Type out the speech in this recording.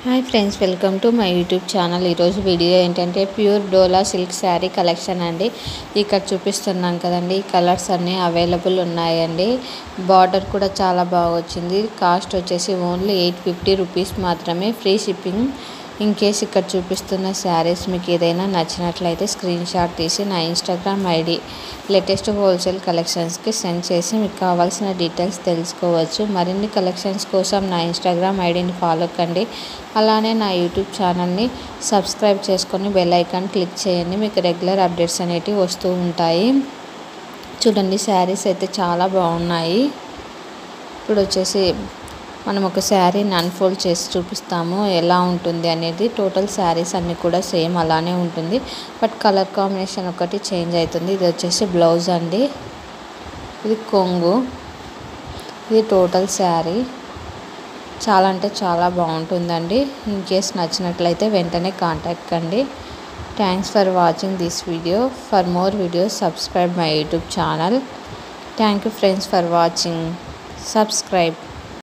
Hi friends, welcome to my YouTube channel. ఈరోజు video ఏంటంటే pure డోలా silk sari collection అండి. ఇక్కడ చూపిస్తున్నాం కదండి, ఈ కలర్స్ అన్నీ అవైలబుల్ ఉన్నాయండి. బార్డర్ కూడా చాలా బాగా వచ్చింది. కాస్ట్ వచ్చేసి ఓన్లీ 850 రూపీస్ మాత్రమే, ఫ్రీ షిప్పింగ్. ఇన్ కేస్ ఇక్కడ చూపిస్తున్న శారీస్ మీకు ఏదైనా నచ్చినట్లయితే స్క్రీన్ షాట్ తీసి నా ఇన్స్టాగ్రామ్ ఐడి లేటెస్ట్ హోల్సేల్ కలెక్షన్స్కి సెండ్ చేసి మీకు కావాల్సిన డీటెయిల్స్ తెలుసుకోవచ్చు. మరిన్ని కలెక్షన్స్ కోసం నా ఇన్స్టాగ్రామ్ ఐడిని ఫాలో కండి. అలానే నా యూట్యూబ్ ఛానల్ని సబ్స్క్రైబ్ చేసుకొని బెల్ ఐకాన్ క్లిక్ చేయండి. మీకు రెగ్యులర్ అప్డేట్స్ అనేటివి వస్తూ ఉంటాయి. చూడండి, శారీస్ అయితే చాలా బాగున్నాయి. ఇప్పుడు వచ్చేసి మనం ఒక శారీని అన్ఫోల్డ్ చేసి చూపిస్తాము ఎలా ఉంటుంది అనేది. టోటల్ శారీస్ అన్నీ కూడా సేమ్ అలానే ఉంటుంది, బట్ కలర్ కాంబినేషన్ ఒకటి చేంజ్ అవుతుంది. ఇది వచ్చేసి బ్లౌజ్ అండి, ఇది కొంగు, ఇది టోటల్ శారీ. చాలా అంటే చాలా బాగుంటుందండి. ఇన్ కేస్ నచ్చినట్లయితే వెంటనే కాంటాక్ట్ కండి. Thanks for watching this video. For more videos subscribe my YouTube channel. Thank you friends for watching. Subscribe.